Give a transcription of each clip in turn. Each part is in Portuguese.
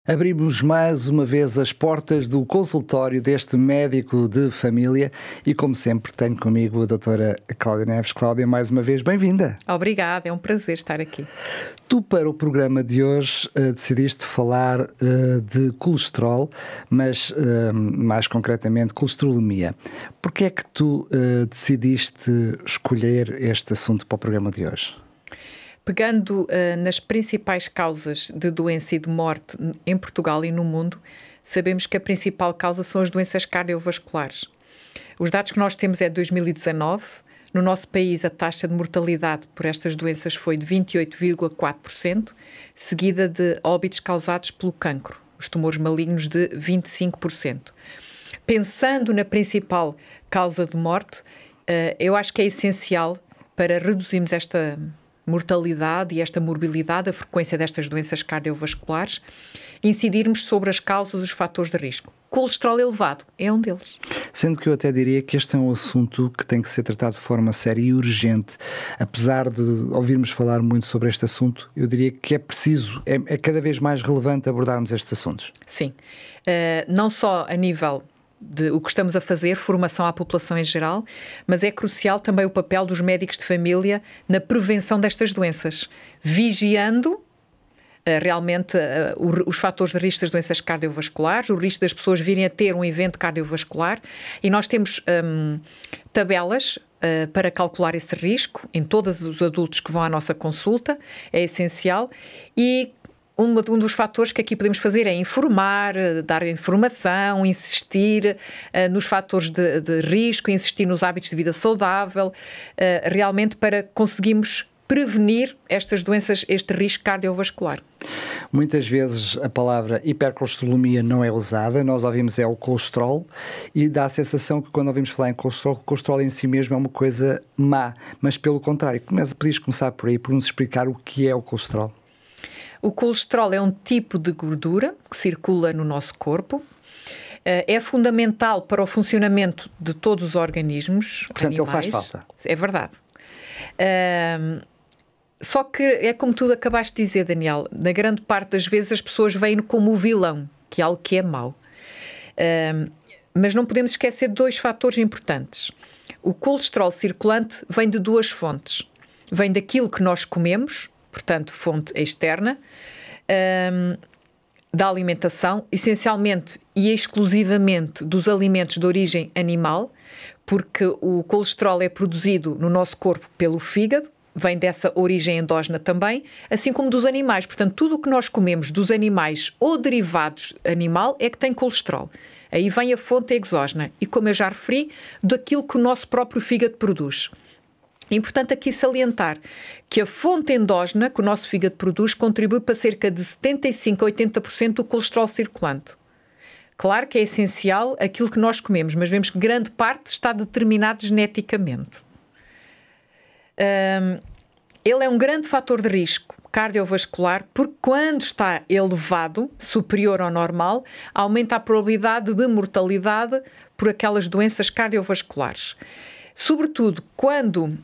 Abrimos mais uma vez as portas do consultório deste médico de família e, como sempre, tenho comigo a doutora Cláudia Neves. Cláudia, mais uma vez, bem-vinda. Obrigada, é um prazer estar aqui. Tu, para o programa de hoje, decidiste falar de colesterol, mas mais concretamente colesterolemia. Porquê é que tu decidiste escolher este assunto para o programa de hoje? Pegando nas principais causas de doença e de morte em Portugal e no mundo, sabemos que a principal causa são as doenças cardiovasculares. Os dados que nós temos é de 2019. No nosso país, a taxa de mortalidade por estas doenças foi de 28,4%, seguida de óbitos causados pelo cancro, os tumores malignos, de 25%. Pensando na principal causa de morte, eu acho que é essencial para reduzirmos esta mortalidade e esta morbilidade, a frequência destas doenças cardiovasculares, incidirmos sobre as causas e os fatores de risco. Colesterol elevado é um deles. Sendo que eu até diria que este é um assunto que tem que ser tratado de forma séria e urgente. Apesar de ouvirmos falar muito sobre este assunto, eu diria que é preciso, é cada vez mais relevante abordarmos estes assuntos. Sim. Não só a nível de o que estamos a fazer, formação à população em geral, mas é crucial também o papel dos médicos de família na prevenção destas doenças, vigiando realmente os fatores de risco das doenças cardiovasculares, o risco das pessoas virem a ter um evento cardiovascular, e nós temos tabelas para calcular esse risco em todos os adultos que vão à nossa consulta, é essencial, e um dos fatores que aqui podemos fazer é informar, dar informação, insistir nos fatores de risco, insistir nos hábitos de vida saudável, realmente para conseguirmos prevenir estas doenças, este risco cardiovascular. Muitas vezes a palavra hipercolesterolemia não é usada, nós ouvimos o colesterol e dá a sensação que quando ouvimos falar em colesterol, o colesterol em si mesmo é uma coisa má, mas pelo contrário, podias começar por aí, por nos explicar o que é o colesterol. O colesterol é um tipo de gordura que circula no nosso corpo. É fundamental para o funcionamento de todos os organismos. Portanto, animais. Ele faz falta. É verdade. Só que é como tu acabaste de dizer, Daniel, na grande parte das vezes as pessoas veem como o vilão, que é algo que é mau. Mas não podemos esquecer de dois fatores importantes. O colesterol circulante vem de duas fontes. Vem daquilo que nós comemos, portanto, fonte externa, da alimentação, essencialmente e exclusivamente dos alimentos de origem animal, porque o colesterol é produzido no nosso corpo pelo fígado, vem dessa origem endógena também, assim como dos animais. Portanto, tudo o que nós comemos dos animais ou derivados animal é que tem colesterol. Aí vem a fonte exógena e, como eu já referi, daquilo que o nosso próprio fígado produz. É importante aqui salientar que a fonte endógena que o nosso fígado produz contribui para cerca de 75% a 80% do colesterol circulante. Claro que é essencial aquilo que nós comemos, mas vemos que grande parte está determinado geneticamente. Ele é um grande fator de risco cardiovascular porque quando está elevado, superior ao normal, aumenta a probabilidade de mortalidade por aquelas doenças cardiovasculares. Sobretudo quando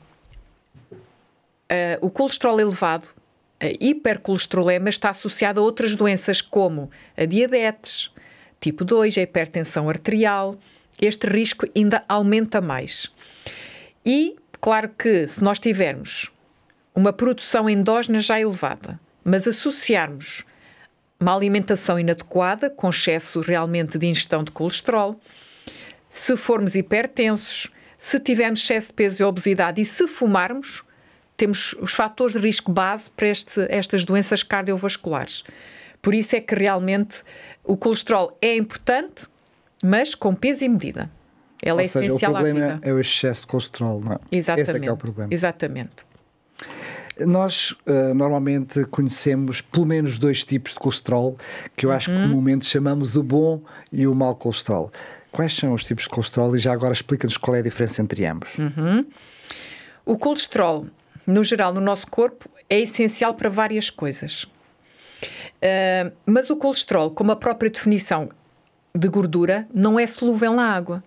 o colesterol elevado, a hipercolesterolema, está associado a outras doenças como a diabetes, tipo 2, a hipertensão arterial. Este risco ainda aumenta mais. E, claro que se nós tivermos uma produção endógena já elevada, mas associarmos uma alimentação inadequada, com excesso realmente de ingestão de colesterol, se formos hipertensos, se tivermos excesso de peso e obesidade e se fumarmos, temos os fatores de risco base para estas doenças cardiovasculares. Por isso é que realmente o colesterol é importante, mas com peso e medida. Ela é essencial à vida. O problema é o excesso de colesterol, não é? Exatamente. Esse é que é o problema. Exatamente. Nós normalmente conhecemos pelo menos dois tipos de colesterol, que eu acho que comumente chamamos o bom e o mau colesterol. Quais são os tipos de colesterol e já agora explica-nos qual é a diferença entre ambos. O colesterol, no geral, no nosso corpo, é essencial para várias coisas. Mas o colesterol, como a própria definição de gordura, não é solúvel na água.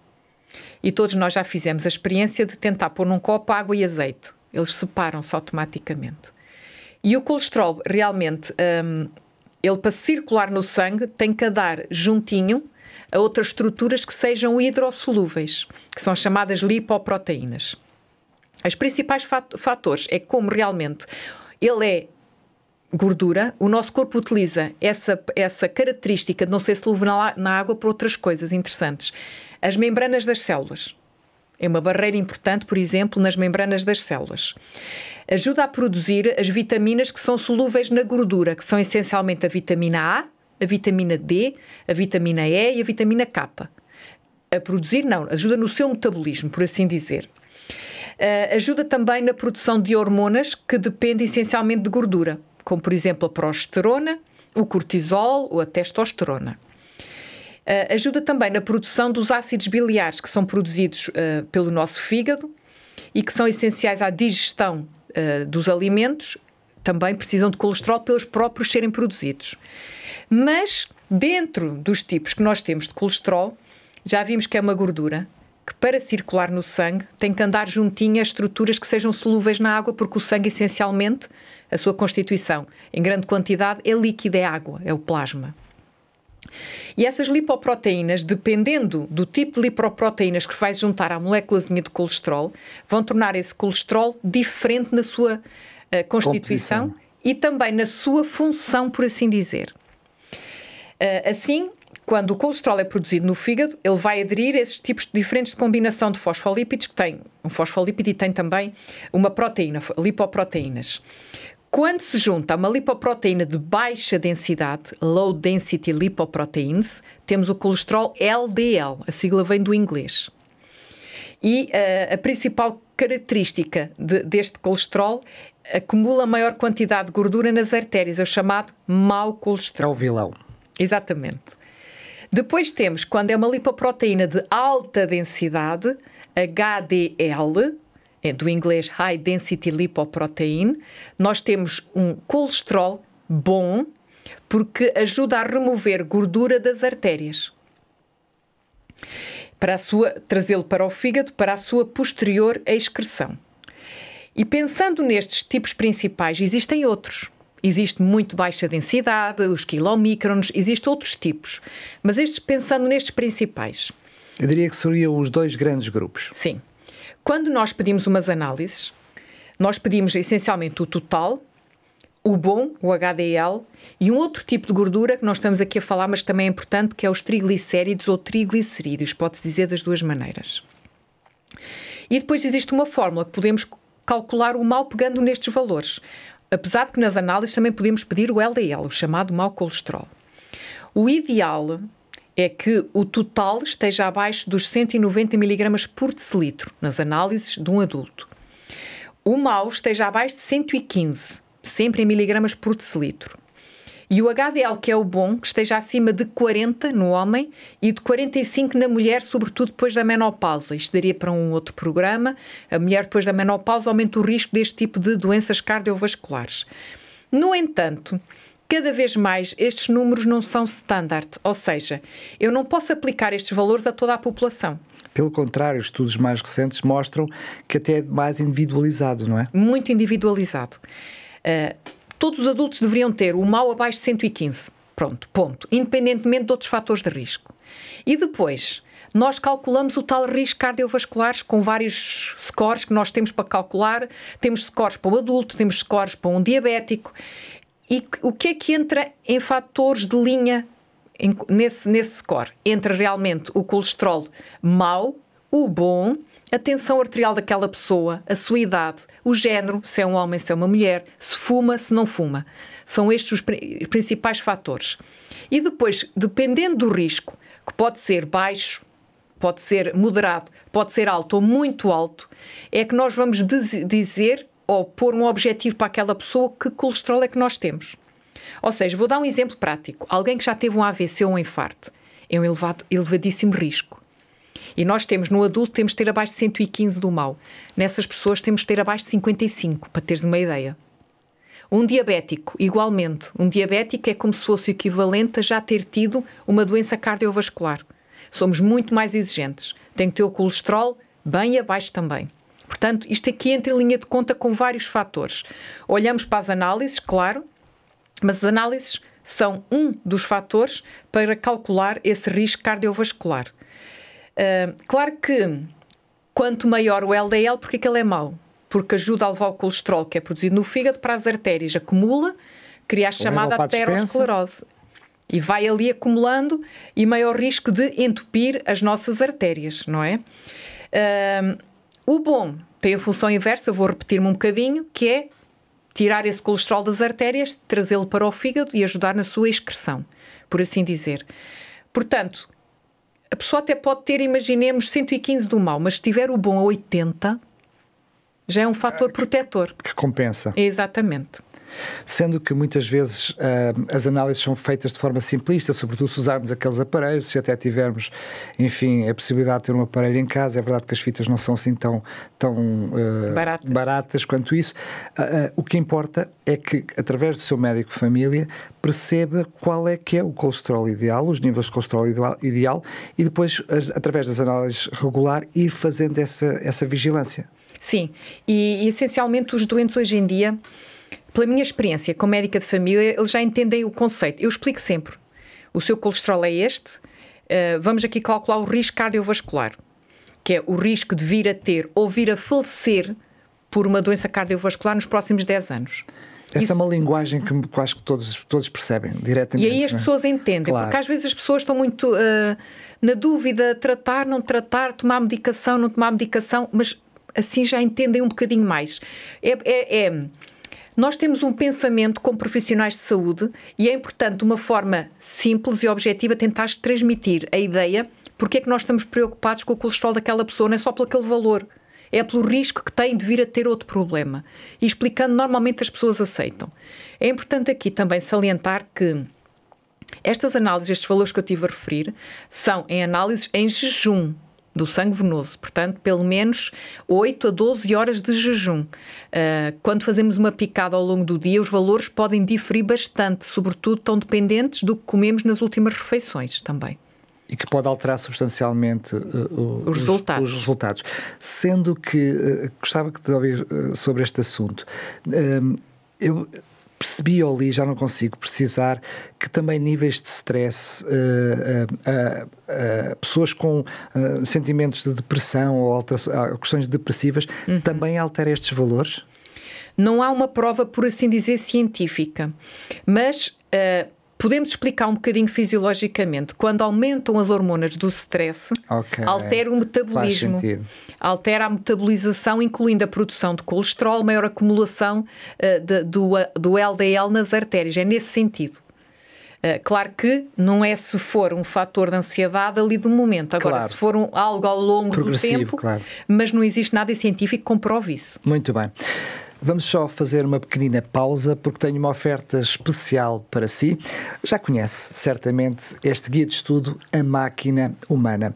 E todos nós já fizemos a experiência de tentar pôr num copo água e azeite. Eles separam-se automaticamente. E o colesterol realmente ele, para circular no sangue, tem que andar juntinho a outras estruturas que sejam hidrossolúveis, que são chamadas lipoproteínas. Os principais fatores é como realmente ele é gordura, o nosso corpo utiliza essa característica de não ser solúvel na água para outras coisas interessantes. As membranas das células. É uma barreira importante, por exemplo, nas membranas das células. Ajuda a produzir as vitaminas que são solúveis na gordura, que são essencialmente a vitamina A, a vitamina D, a vitamina E e a vitamina K. A produzir, não, ajuda no seu metabolismo, por assim dizer. Ajuda também na produção de hormonas que dependem essencialmente de gordura, como, por exemplo, a progesterona, o cortisol ou a testosterona. Ajuda também na produção dos ácidos biliares, que são produzidos pelo nosso fígado e que são essenciais à digestão dos alimentos. Também precisam de colesterol pelos próprios serem produzidos. Mas, dentro dos tipos que nós temos de colesterol, já vimos que é uma gordura que, para circular no sangue, tem que andar juntinho a estruturas que sejam solúveis na água, porque o sangue, essencialmente, a sua constituição, em grande quantidade, é líquido, é água, é o plasma. E essas lipoproteínas, dependendo do tipo de lipoproteínas que vai juntar à moléculazinha de colesterol, vão tornar esse colesterol diferente na sua constituição e também na sua função, por assim dizer. Assim, quando o colesterol é produzido no fígado, ele vai aderir a esses tipos diferentes de combinação de fosfolípidos, que tem um fosfolípido e tem também uma proteína, lipoproteínas. Quando se junta a uma lipoproteína de baixa densidade, Low Density Lipoproteins, temos o colesterol LDL, a sigla vem do inglês. E a principal característica deste colesterol acumula maior quantidade de gordura nas artérias, é o chamado mau colesterol. É o vilão. Exatamente. Depois temos, quando é uma lipoproteína de alta densidade, HDL, do inglês High Density Lipoprotein, nós temos um colesterol bom porque ajuda a remover gordura das artérias, para trazê-lo para o fígado, para a sua posterior excreção. E pensando nestes tipos principais, existem outros. Existe muito baixa densidade, os quilomicrons, existem outros tipos. Mas pensando nestes principais. Eu diria que seriam os dois grandes grupos. Sim. Quando nós pedimos umas análises, nós pedimos essencialmente o total, o bom, o HDL, e um outro tipo de gordura que nós estamos aqui a falar, mas também é importante, que é os triglicéridos ou triglicerídeos, pode-se dizer das duas maneiras. E depois existe uma fórmula que podemos calcular o mau pegando nestes valores. Apesar de que nas análises também podemos pedir o LDL, o chamado mau colesterol. O ideal é que o total esteja abaixo dos 190 mg por decilitro, nas análises de um adulto. O mau esteja abaixo de 115, sempre em miligramas por decilitro. E o HDL, que é o bom, que esteja acima de 40 no homem e de 45 na mulher, sobretudo depois da menopausa. Isto daria para um outro programa. A mulher depois da menopausa aumenta o risco deste tipo de doenças cardiovasculares. No entanto, cada vez mais estes números não são standard, ou seja, eu não posso aplicar estes valores a toda a população. Pelo contrário, estudos mais recentes mostram que até é mais individualizado, não é? Muito individualizado. Todos os adultos deveriam ter o mau abaixo de 115. Pronto, ponto. Independentemente de outros fatores de risco. E depois, nós calculamos o tal risco cardiovascular com vários scores que nós temos para calcular. Temos scores para o adulto, temos scores para um diabético. E o que é que entra em fatores de linha nesse score? Entra realmente o colesterol mau, o bom, a tensão arterial daquela pessoa, a sua idade, o género, se é um homem, se é uma mulher, se fuma, se não fuma. São estes os principais fatores. E depois, dependendo do risco, que pode ser baixo, pode ser moderado, pode ser alto ou muito alto, é que nós vamos dizer ou pôr um objetivo para aquela pessoa que colesterol é que nós temos. Ou seja, vou dar um exemplo prático. Alguém que já teve um AVC ou um infarto é um elevadíssimo risco. E nós temos, no adulto, temos de ter abaixo de 115 do mau. Nessas pessoas temos de ter abaixo de 55, para teres uma ideia. Um diabético, igualmente. Um diabético é como se fosse o equivalente a já ter tido uma doença cardiovascular. Somos muito mais exigentes. Tem que ter o colesterol bem abaixo também. Portanto, isto aqui entra em linha de conta com vários fatores. Olhamos para as análises, claro, mas as análises são um dos fatores para calcular esse risco cardiovascular. Claro que quanto maior o LDL, porque é que ele é mau? Porque ajuda a levar o colesterol que é produzido no fígado para as artérias, acumula, cria a chamada aterosclerose. E vai ali acumulando e maior risco de entupir as nossas artérias, não é? O bom tem a função inversa, vou repetir-me um bocadinho, que é tirar esse colesterol das artérias, trazê-lo para o fígado e ajudar na sua excreção, por assim dizer. Portanto, a pessoa até pode ter, imaginemos, 115 do mau, mas se tiver o bom a 80, já é um fator protetor. Que compensa. Exatamente. Sendo que muitas vezes as análises são feitas de forma simplista, sobretudo se usarmos aqueles aparelhos, se até tivermos, enfim, a possibilidade de ter um aparelho em casa. É verdade que as fitas não são assim tão baratas quanto isso. O que importa é que, através do seu médico de família, perceba qual é que é o colesterol ideal, os níveis de colesterol ideal, e depois, através das análises regular, ir fazendo essa vigilância. Sim, e essencialmente os doentes hoje em dia, pela minha experiência como médica de família, eles já entendem o conceito. Eu explico sempre. O seu colesterol é este. Vamos aqui calcular o risco cardiovascular, que é o risco de vir a ter ou vir a falecer por uma doença cardiovascular nos próximos 10 anos. Essa é uma linguagem que eu acho que todos percebem diretamente. E aí as pessoas entendem, claro. Porque às vezes as pessoas estão muito na dúvida, tratar, não tratar, tomar medicação, não tomar medicação, mas assim já entendem um bocadinho mais. Nós temos um pensamento como profissionais de saúde e é importante, de uma forma simples e objetiva, tentar transmitir a ideia porque é que nós estamos preocupados com o colesterol daquela pessoa, não é só por aquele valor, é pelo risco que tem de vir a ter outro problema. E explicando, normalmente as pessoas aceitam. É importante aqui também salientar que estas análises, estes valores que eu estive a referir, são em análises em jejum do sangue venoso, portanto, pelo menos 8 a 12 horas de jejum. Quando fazemos uma picada ao longo do dia, os valores podem diferir bastante, sobretudo estão dependentes do que comemos nas últimas refeições também. E que pode alterar substancialmente os resultados. Sendo que gostava de ouvir sobre este assunto. Eu percebi ou li, já não consigo precisar, que também níveis de stress, pessoas com sentimentos de depressão ou questões depressivas, também alteram estes valores? Não há uma prova, por assim dizer, científica, mas podemos explicar um bocadinho fisiologicamente. Quando aumentam as hormonas do stress, altera o metabolismo, altera a metabolização, incluindo a produção de colesterol, maior acumulação do LDL nas artérias. É nesse sentido. Claro que não é se for um fator de ansiedade ali do momento. Agora, se for algo ao longo do tempo, mas não existe nada científico que comprove isso. Muito bem. Vamos só fazer uma pequenina pausa porque tenho uma oferta especial para si. Já conhece certamente este guia de estudo A Máquina Humana.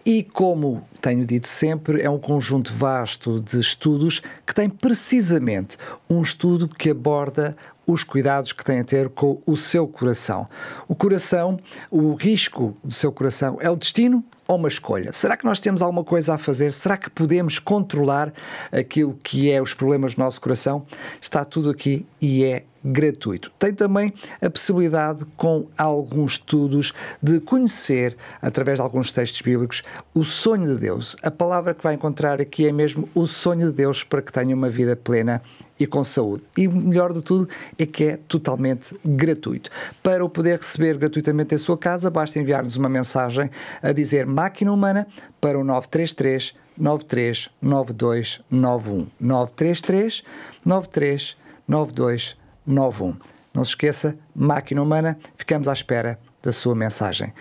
E como tenho dito sempre, é um conjunto vasto de estudos que tem precisamente um estudo que aborda os cuidados que tem a ter com o seu coração. O coração, o risco do seu coração é o destino ou uma escolha? Será que nós temos alguma coisa a fazer? Será que podemos controlar aquilo que é os problemas do nosso coração? Está tudo aqui e é gratuito. Tem também a possibilidade, com alguns estudos, de conhecer, através de alguns textos bíblicos, o sonho de Deus. A palavra que vai encontrar aqui é mesmo o sonho de Deus para que tenha uma vida plena e com saúde. E o melhor de tudo é que é totalmente gratuito. Para o poder receber gratuitamente em sua casa, basta enviar-nos uma mensagem a dizer Máquina Humana para o 933 93 92 91. 933 93 92 91. Não se esqueça, Máquina Humana, ficamos à espera da sua mensagem.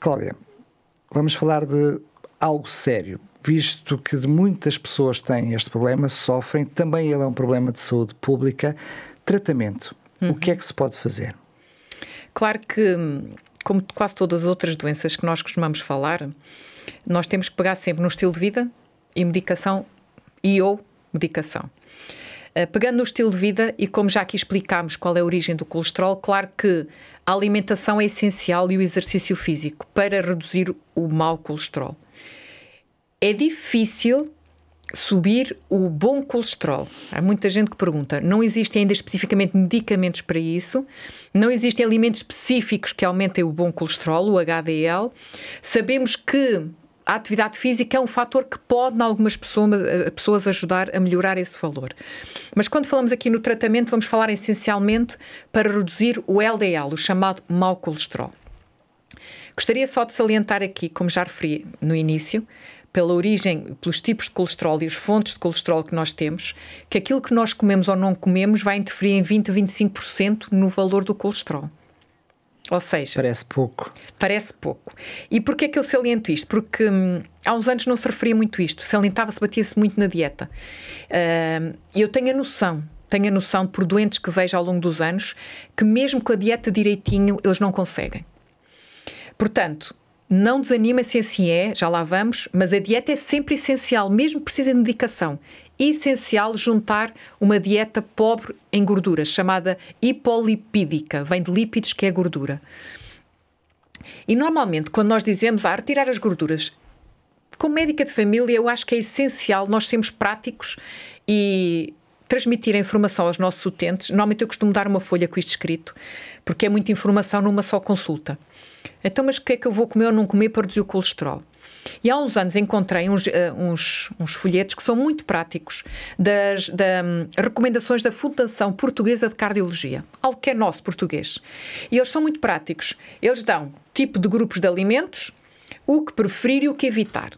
Cláudia, vamos falar de algo sério. Visto que muitas pessoas têm este problema, sofrem, também ele é um problema de saúde pública. Tratamento, o que é que se pode fazer? Claro que, como quase todas as outras doenças que nós costumamos falar, nós temos que pegar sempre no estilo de vida e medicação ou medicação. Pegando no estilo de vida, e como já aqui explicámos qual é a origem do colesterol, claro que a alimentação é essencial e o exercício físico para reduzir o mau colesterol. É difícil subir o bom colesterol. Há muita gente que pergunta, não existem ainda especificamente medicamentos para isso, não existem alimentos específicos que aumentem o bom colesterol, o HDL. Sabemos que a atividade física é um fator que pode, em algumas pessoas, ajudar a melhorar esse valor. Mas quando falamos aqui no tratamento, vamos falar essencialmente para reduzir o LDL, o chamado mau colesterol. Gostaria só de salientar aqui, como já referi no início, pela origem, pelos tipos de colesterol e as fontes de colesterol que nós temos, que aquilo que nós comemos ou não comemos vai interferir em 20 a 25% no valor do colesterol. Ou seja... Parece pouco. Parece pouco. E porquê é que eu saliento isto? Porque há uns anos não se referia muito isto. Salientava-se, batia-se muito na dieta. E eu tenho a noção por doentes que vejo ao longo dos anos, que mesmo com a dieta direitinho, eles não conseguem. Portanto, não desanima se assim é, já lá vamos, mas a dieta é sempre essencial, mesmo que precise de medicação. Essencial juntar uma dieta pobre em gorduras, chamada hipolipídica, vem de lípidos, que é gordura. E normalmente, quando nós dizemos retirar as gorduras, como médica de família, eu acho que é essencial nós sermos práticos e transmitir a informação aos nossos utentes. Normalmente eu costumo dar uma folha com isto escrito, porque é muita informação numa só consulta. Então, mas o que é que eu vou comer ou não comer para reduzir o colesterol? E há uns anos encontrei uns folhetos que são muito práticos das recomendações da Fundação Portuguesa de Cardiologia, algo que é nosso português. E eles são muito práticos. Eles dão tipo de grupos de alimentos, o que preferir e o que evitar,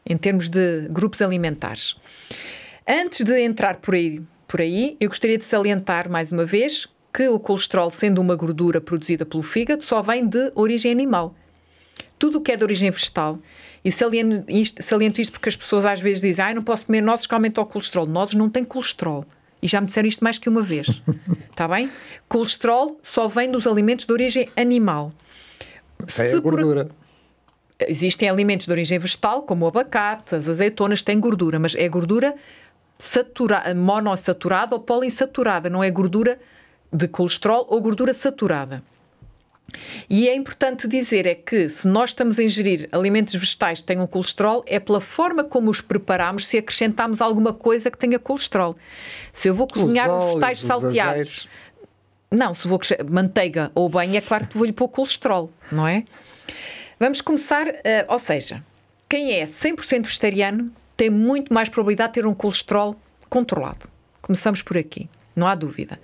em termos de grupos alimentares. Antes de entrar por aí, eu gostaria de salientar mais uma vez que o colesterol, sendo uma gordura produzida pelo fígado, só vem de origem animal. Tudo o que é de origem vegetal, e saliento isto porque as pessoas às vezes dizem não posso comer nozes que aumentam o colesterol. Nozes não têm colesterol. E já me disseram isto mais que uma vez. Está bem? Colesterol só vem dos alimentos de origem animal. É a gordura. Existem alimentos de origem vegetal, como o abacate, as azeitonas, têm gordura, mas é gordura monossaturada ou poliinsaturada, não é gordura de colesterol ou gordura saturada. E é importante dizer é que se nós estamos a ingerir alimentos vegetais que tenham colesterol, é pela forma como os preparamos, se acrescentamos alguma coisa que tenha colesterol. Se eu vou cozinhar os vegetais salteados... Não, se vou manteiga ou banho, é claro que vou-lhe pôr colesterol, não é? Vamos começar, ou seja, quem é 100% vegetariano tem muito mais probabilidade de ter um colesterol controlado. Começamos por aqui, não há dúvida.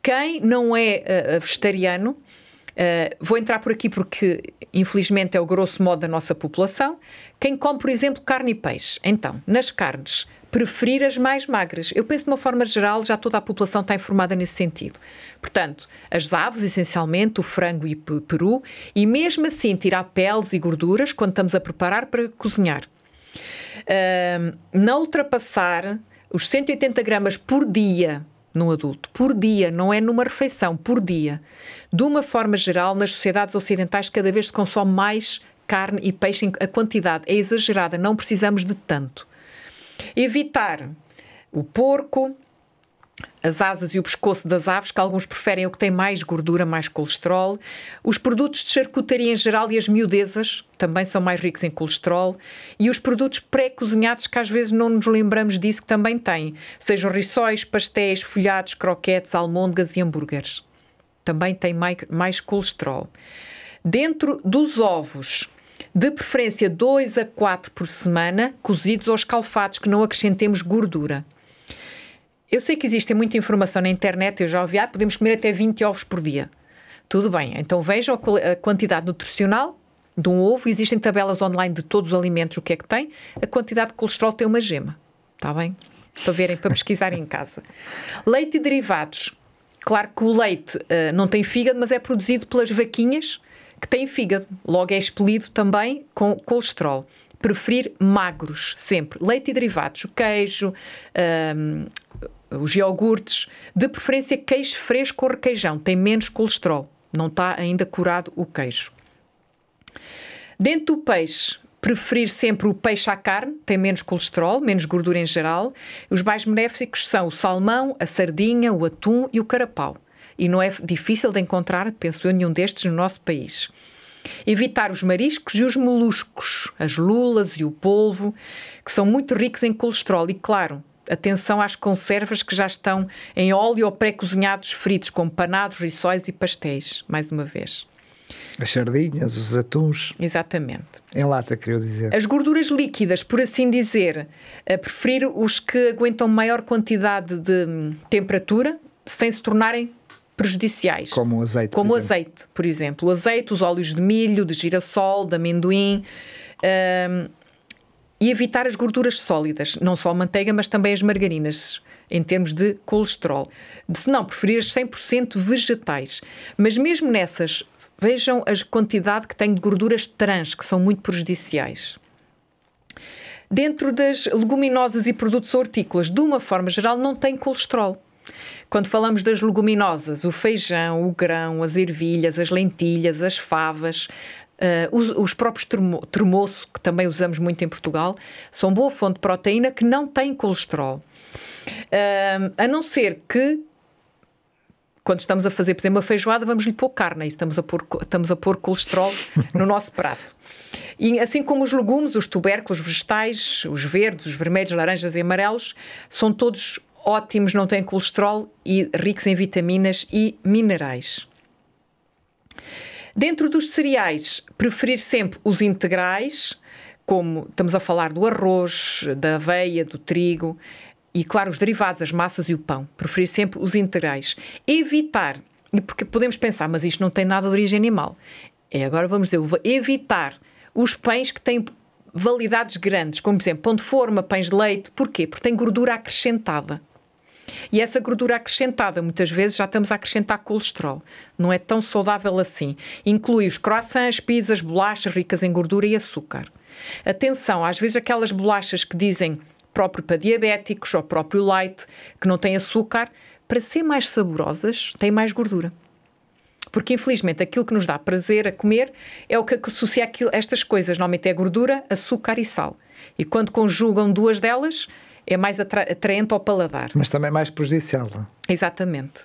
Quem não é vegetariano, vou entrar por aqui porque, infelizmente, é o grosso modo da nossa população. Quem come, por exemplo, carne e peixe. Então, nas carnes, preferir as mais magras. Eu penso de uma forma geral, já toda a população está informada nesse sentido. Portanto, as aves, essencialmente, o frango e o peru, e mesmo assim tirar peles e gorduras quando estamos a preparar para cozinhar. Não ultrapassar os 180 gramas por dia num adulto, por dia, não é numa refeição, por dia. De uma forma geral, nas sociedades ocidentais cada vez se consome mais carne e peixe, a quantidade é exagerada, não precisamos de tanto. Evitar o porco, as asas e o pescoço das aves, que alguns preferem o que tem mais gordura, mais colesterol. Os produtos de charcutaria em geral e as miudezas também são mais ricos em colesterol. E os produtos pré-cozinhados, que às vezes não nos lembramos disso, que também têm. Sejam rissóis, pastéis, folhados, croquetes, almôndegas e hambúrgueres. Também têm mais colesterol. Dentro dos ovos, de preferência 2 a 4 por semana, cozidos ou escalfados, que não acrescentemos gordura. Eu sei que existe muita informação na internet, eu já ouvi, podemos comer até 20 ovos por dia. Tudo bem, então vejam a quantidade nutricional de um ovo, existem tabelas online de todos os alimentos, o que é que tem, a quantidade de colesterol tem uma gema, está bem? Para verem, para pesquisarem em casa. Leite e derivados. Claro que o leite não tem fígado, mas é produzido pelas vaquinhas que têm fígado, logo é expelido também com colesterol. Preferir magros, sempre. Leite e derivados, o queijo, os iogurtes, de preferência queijo fresco ou requeijão, tem menos colesterol, não está ainda curado o queijo. Dentro do peixe, preferir sempre o peixe à carne, tem menos colesterol, menos gordura em geral. Os mais benéficos são o salmão, a sardinha, o atum e o carapau. E não é difícil de encontrar, penso eu, nenhum destes no nosso país. Evitar os mariscos e os moluscos, as lulas e o polvo, que são muito ricos em colesterol. E, claro, atenção às conservas que já estão em óleo ou pré-cozinhados fritos, como panados, rissóis e pastéis, mais uma vez. As sardinhas, os atuns. Exatamente. Em lata, queria dizer. As gorduras líquidas, por assim dizer, preferir os que aguentam maior quantidade de temperatura sem se tornarem prejudiciais. Como o azeite, Como o azeite, por exemplo. O azeite, os óleos de milho, de girassol, de amendoim. E evitar as gorduras sólidas. Não só a manteiga, mas também as margarinas, em termos de colesterol. Se não, preferir as 100% vegetais. Mas mesmo nessas, vejam a quantidade que tem de gorduras trans, que são muito prejudiciais. Dentro das leguminosas e produtos hortícolas, de uma forma geral, não tem colesterol. Quando falamos das leguminosas, o feijão, o grão, as ervilhas, as lentilhas, as favas, os próprios termoço, que também usamos muito em Portugal, são boa fonte de proteína que não tem colesterol. A não ser que, quando estamos a fazer, por exemplo, uma feijoada, vamos-lhe pôr carne, estamos a pôr colesterol no nosso prato. E assim como os legumes, os tubérculos, os vegetais, os verdes, os vermelhos, laranjas e amarelos, são todos ótimos, não têm colesterol e ricos em vitaminas e minerais. Dentro dos cereais, preferir sempre os integrais, como estamos a falar do arroz, da aveia, do trigo e, claro, os derivados, as massas e o pão. Preferir sempre os integrais. Evitar, e porque podemos pensar, mas isto não tem nada de origem animal. Agora vamos dizer, evitar os pães que têm validades grandes, como, por exemplo, pão de forma, pães de leite. Porquê? Porque tem gordura acrescentada. E essa gordura acrescentada, muitas vezes, já estamos a acrescentar colesterol. Não é tão saudável assim. Inclui os croissants, pizzas, bolachas ricas em gordura e açúcar. Atenção, às vezes aquelas bolachas que dizem próprio para diabéticos ou próprio light, que não têm açúcar, para ser mais saborosas, têm mais gordura. Porque, infelizmente, aquilo que nos dá prazer a comer é o que associa a estas coisas. Normalmente é gordura, açúcar e sal. E quando conjugam duas delas, é mais atraente ao paladar. Mas também mais prejudicial. Exatamente.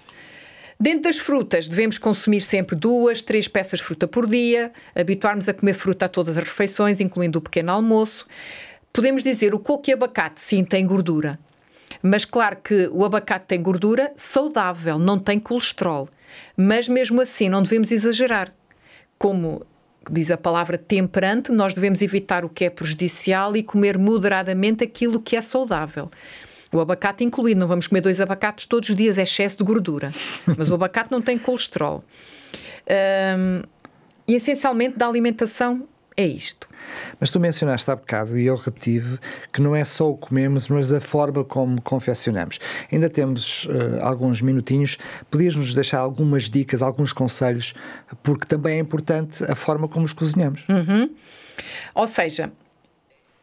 Dentro das frutas, devemos consumir sempre 2, 3 peças de fruta por dia, habituarmos a comer fruta a todas as refeições, incluindo o pequeno almoço. Podemos dizer, o coco e abacate, sim, tem gordura. Mas claro que o abacate tem gordura saudável, não tem colesterol. Mas mesmo assim não devemos exagerar. Como diz a palavra temperante, nós devemos evitar o que é prejudicial e comer moderadamente aquilo que é saudável. O abacate incluído, não vamos comer 2 abacates todos os dias, é excesso de gordura. Mas o abacate não tem colesterol. E essencialmente da alimentação é isto. Mas tu mencionaste há bocado, e eu retive, que não é só o comermos, mas a forma como confeccionamos. Ainda temos alguns minutinhos. Podias-nos deixar algumas dicas, alguns conselhos, porque também é importante a forma como os cozinhamos. Ou seja,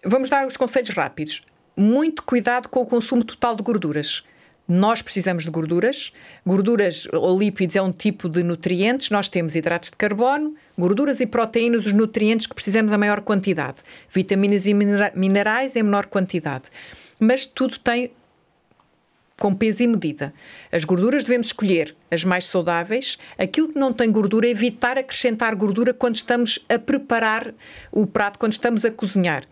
vamos dar os conselhos rápidos. Muito cuidado com o consumo total de gorduras. Nós precisamos de gorduras. Gorduras ou lípidos é um tipo de nutrientes. Nós temos hidratos de carbono, gorduras e proteínas, os nutrientes que precisamos a maior quantidade. Vitaminas e minerais em menor quantidade. Mas tudo tem com peso e medida. As gorduras devemos escolher as mais saudáveis. Aquilo que não tem gordura, evitar acrescentar gordura quando estamos a preparar o prato, quando estamos a cozinhar.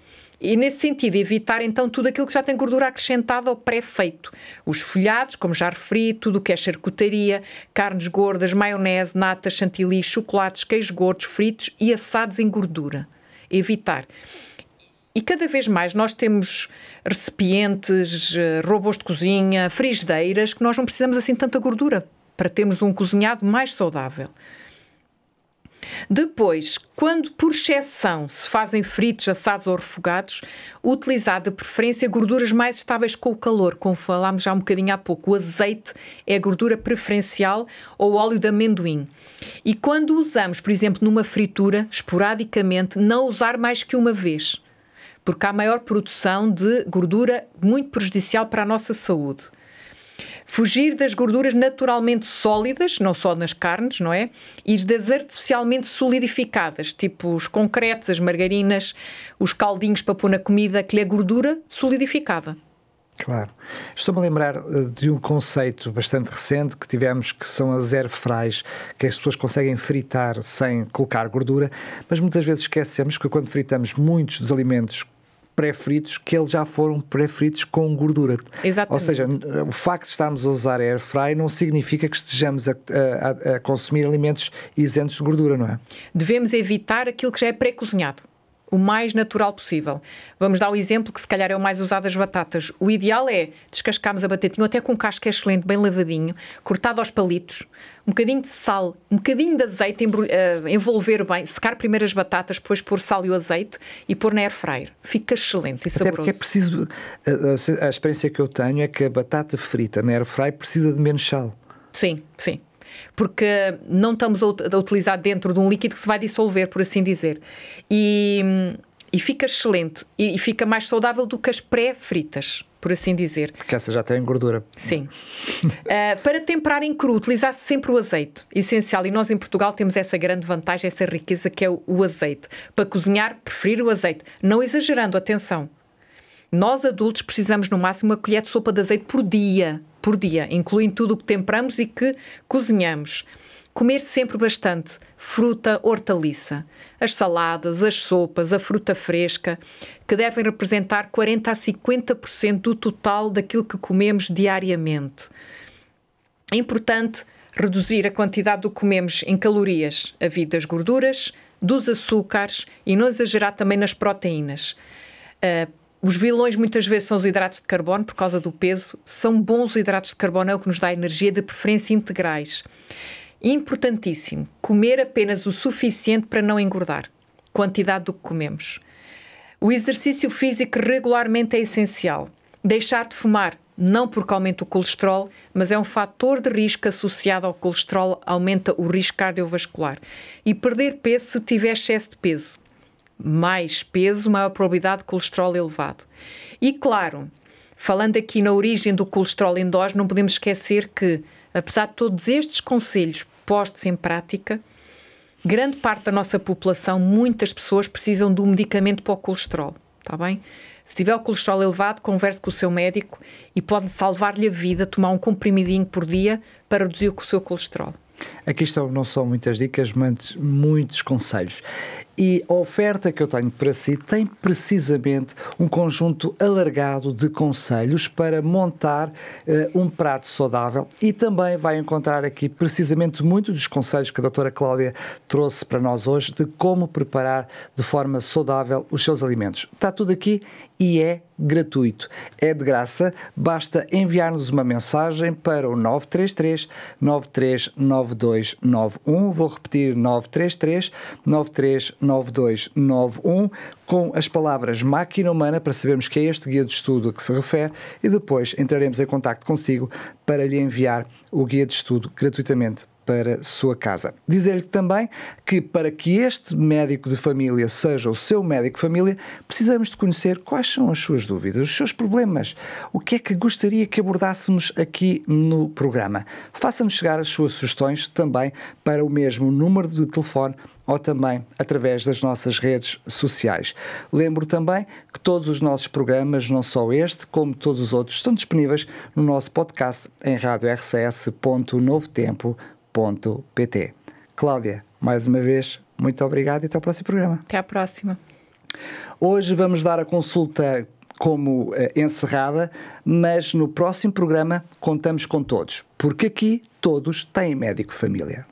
E nesse sentido, evitar então tudo aquilo que já tem gordura acrescentada ou pré-feito. Os folhados, como já referi, tudo o que é charcutaria, carnes gordas, maionese, natas, chantilly, chocolates, queijos gordos, fritos e assados em gordura. Evitar. E cada vez mais nós temos recipientes, robôs de cozinha, frigideiras, que nós não precisamos assim tanta gordura para termos um cozinhado mais saudável. Depois, quando por exceção se fazem fritos, assados ou refogados, utilizar de preferência gorduras mais estáveis com o calor, como falámos já um bocadinho há pouco. O azeite é a gordura preferencial ou o óleo de amendoim. E quando usamos, por exemplo, numa fritura, esporadicamente, não usar mais que uma vez, porque há maior produção de gordura muito prejudicial para a nossa saúde. Fugir das gorduras naturalmente sólidas, não só nas carnes, não é? E das artificialmente solidificadas, tipo os concretos, as margarinas, os caldinhos para pôr na comida, aquilo é gordura solidificada. Claro. Estou-me a lembrar de um conceito bastante recente que tivemos, que são as air fries, que as pessoas conseguem fritar sem colocar gordura, mas muitas vezes esquecemos que quando fritamos muitos dos alimentos pré-fritos, que eles já foram pré-fritos com gordura. Exatamente. Ou seja, o facto de estarmos a usar air fry não significa que estejamos a consumir alimentos isentos de gordura, não é? Devemos evitar aquilo que já é pré-cozinhado, o mais natural possível. Vamos dar o exemplo que se calhar é o mais usado, as batatas. O ideal é descascarmos a batatinha, até com casca excelente, bem lavadinho, cortado aos palitos, um bocadinho de sal, um bocadinho de azeite, envolver bem, secar primeiro as batatas, depois pôr sal e o azeite e pôr na air fryer. Fica excelente e saboroso. Até porque é preciso, a experiência que eu tenho é que a batata frita na air fryer precisa de menos sal. Sim, sim. Porque não estamos a utilizar dentro de um líquido que se vai dissolver, por assim dizer. E fica excelente. E fica mais saudável do que as pré-fritas, por assim dizer. Porque essa já tem gordura. Sim. Para temperar em cru, utilizar sempre o azeite. Essencial. E nós em Portugal temos essa grande vantagem, essa riqueza que é o azeite. Para cozinhar, preferir o azeite. Não exagerando, atenção. Nós adultos precisamos no máximo uma colher de sopa de azeite por dia, incluindo tudo o que temperamos e que cozinhamos. Comer sempre bastante fruta, hortaliça, as saladas, as sopas, a fruta fresca, que devem representar 40% a 50% do total daquilo que comemos diariamente. É importante reduzir a quantidade do que comemos em calorias, a vida das gorduras, dos açúcares e não exagerar também nas proteínas. Os vilões muitas vezes são os hidratos de carbono, por causa do peso. São bons os hidratos de carbono, é o que nos dá energia, de preferência integrais. Importantíssimo, comer apenas o suficiente para não engordar. Quantidade do que comemos. O exercício físico regularmente é essencial. Deixar de fumar, não porque aumenta o colesterol, mas é um fator de risco associado ao colesterol, aumenta o risco cardiovascular. E perder peso se tiver excesso de peso. Mais peso, maior probabilidade de colesterol elevado. E claro, falando aqui na origem do colesterol endógeno, não podemos esquecer que, apesar de todos estes conselhos postos em prática, grande parte da nossa população, muitas pessoas precisam de um medicamento para o colesterol, está bem? Se tiver o colesterol elevado, converse com o seu médico e pode salvar-lhe a vida, tomar um comprimidinho por dia para reduzir o seu colesterol. Aqui estão não só muitas dicas, mas muitos conselhos. E a oferta que eu tenho para si tem precisamente um conjunto alargado de conselhos para montar um prato saudável, e também vai encontrar aqui precisamente muitos dos conselhos que a doutora Cláudia trouxe para nós hoje de como preparar de forma saudável os seus alimentos. Está tudo aqui e é gratuito. É de graça, basta enviar-nos uma mensagem para o 933 939291, vou repetir, 933 939291, com as palavras máquina humana, para sabermos que é este guia de estudo a que se refere, e depois entraremos em contacto consigo para lhe enviar o guia de estudo gratuitamente para a sua casa. Dizer-lhe também que, para que este médico de família seja o seu médico de família, precisamos de conhecer quais são as suas dúvidas, os seus problemas, o que é que gostaria que abordássemos aqui no programa. Faça-nos chegar as suas sugestões também para o mesmo número de telefone ou também através das nossas redes sociais. Lembro também que todos os nossos programas, não só este, como todos os outros, estão disponíveis no nosso podcast em radiorcs.novotempo.pt. Cláudia, mais uma vez, muito obrigado e até ao próximo programa. Até à próxima. Hoje vamos dar a consulta como encerrada, mas no próximo programa contamos com todos, porque aqui todos têm médico de família.